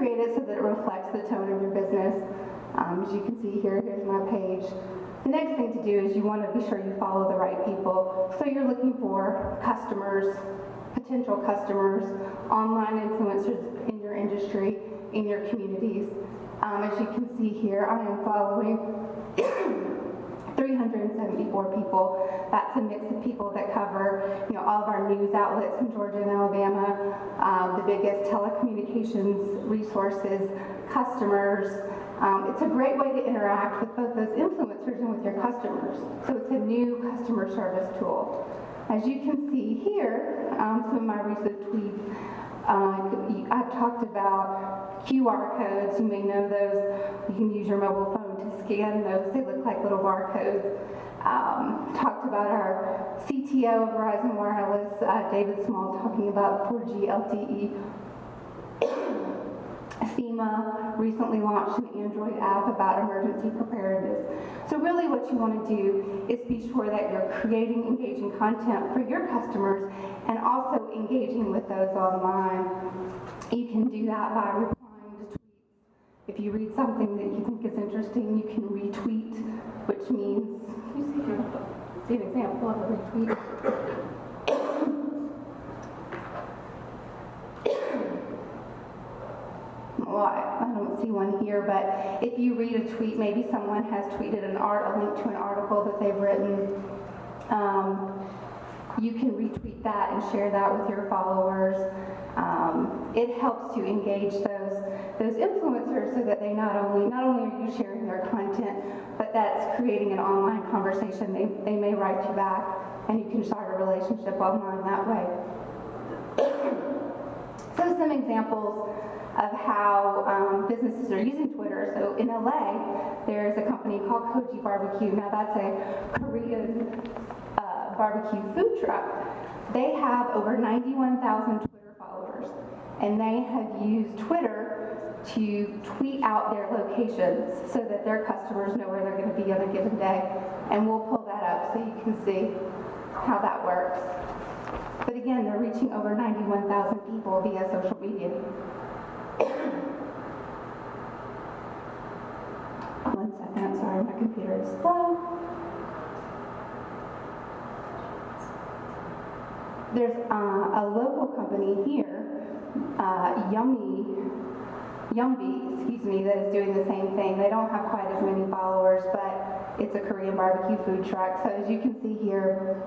create it so that it reflects the tone of your business. As you can see here, here's my page. The next thing to do is you want to be sure you follow the right people. So you're looking for customers, potential customers, online influencers in your industry, in your communities. As you can see here, I am following 374 people. That's a mix of people that cover, all of our news outlets in Georgia and Alabama, the biggest telecommunications resources, customers. It's a great way to interact with both those influencers and with your customers. So it's a new customer service tool. As you can see here, some of my recent tweets, I've talked about QR codes. You may know those. You can use your mobile phone to scan those. They look like little barcodes. Talked about our CTO of Verizon Wireless, David Small, talking about 4G LTE. FEMA recently launched an Android app about emergency preparedness. So really what you want to do is be sure that you're creating engaging content for your customers and also engaging with those online. You can do that by replying to tweets. If you read something that you think is interesting, you can retweet, which means, you see an example of a retweet? Well, I don't see one here, but if you read a tweet, maybe someone has tweeted a link to an article that they've written, you can retweet that and share that with your followers. It helps to engage those influencers so that they not only are you sharing their content, but that's creating an online conversation. They may write you back, and you can start a relationship online that way. So some examples of how businesses are using Twitter. So in LA, there's a company called Koji Barbecue. Now that's a Korean barbecue food truck. They have over 91,000 Twitter followers, and they have used Twitter to tweet out their locations so that their customers know where they're going to be on a given day. And we'll pull that up so you can see how that works. But again, they're reaching over 91,000 people via social media. One second, sorry, my computer is slow. There's a local company here, Yumby, that is doing the same thing. They don't have quite as many followers, but it's a Korean barbecue food truck. So as you can see here,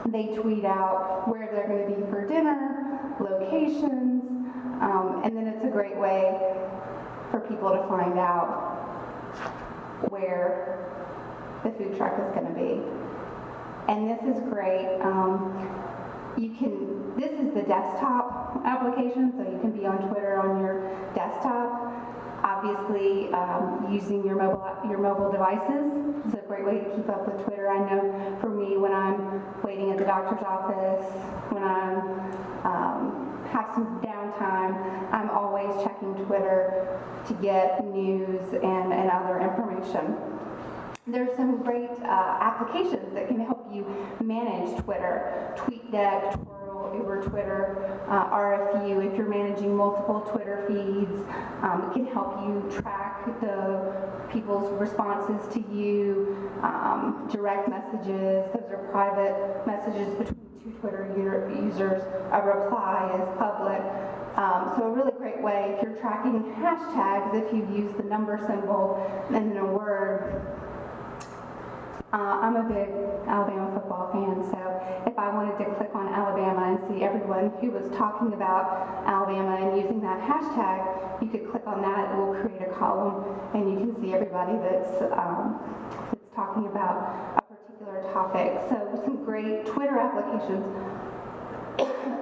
they tweet out where they're going to be for dinner, locations, and then it's a great way for people to find out where the food truck is going to be. And this is great. This is the desktop application, so you can be on Twitter on your desktop. Obviously, using your mobile devices is a great way to keep up with Twitter. I know for me, when I'm waiting at the doctor's office, when I have some downtime, I'm always checking Twitter to get news and other information. There's some great applications that can help you manage Twitter. TweetDeck, Twirl, Uber Twitter, RFU. If you're managing multiple Twitter feeds, it can help you track the people's responses to you, direct messages. Those are private messages between two Twitter users. A reply is public. So a really great way, if you're tracking hashtags, if you use the number symbol and then a word. I'm a big Alabama football fan, so if I wanted to click on Alabama and see everyone who was talking about Alabama and using that hashtag, you could click on that. It will create a column, and you can see everybody that's talking about a particular topic. So some great Twitter applications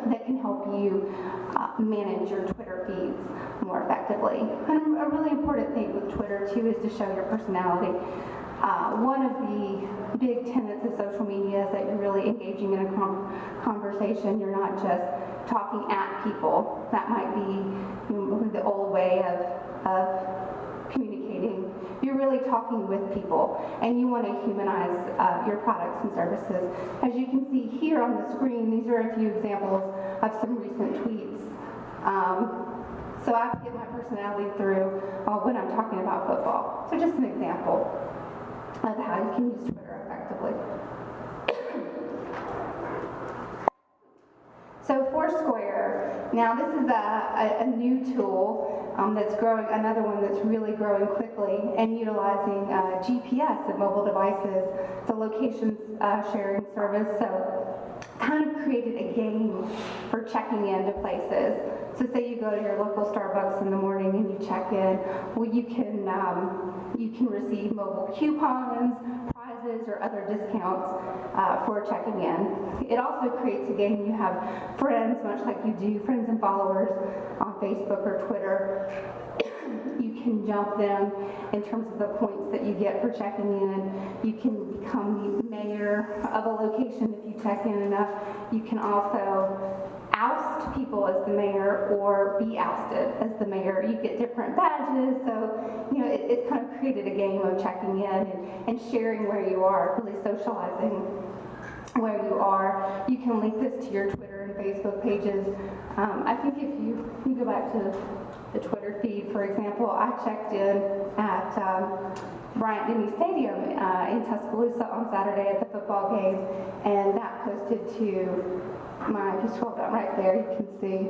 that can help you manage your Twitter feeds more effectively. And a really important thing with Twitter, too, is to show your personality. One of the big tenets of social media is that you're really engaging in a conversation. You're not just talking at people. That might be the old way of communicating. You're really talking with people, and you want to humanize your products and services. As you can see here on the screen, these are a few examples of some recent tweets. So I get my personality through when I'm talking about football. So just an example of how you can use Twitter effectively. So Foursquare, now this is a new tool that's growing, another one that's really growing quickly and utilizing GPS and mobile devices. It's a location sharing service, so kind of created a game for checking into places. So say you go to your local Starbucks in the morning and you check in, well you can receive mobile coupons, prizes, or other discounts for checking in. It also creates a game. You have friends, much like you do, friends and followers on Facebook or Twitter. You can jump them in terms of the points that you get for checking in. You can become the mayor of a location if you check in enough. You can also oust people as the mayor or be ousted as the mayor. You get different badges, so it's kind of created a game of checking in and sharing where you are, really socializing where you are. You can link this to your Twitter and Facebook pages. I think if you go back to the Twitter feed, for example, I checked in at Bryant-Denny Stadium in Tuscaloosa on Saturday at the football game, and that posted to if you scroll down right there, you can see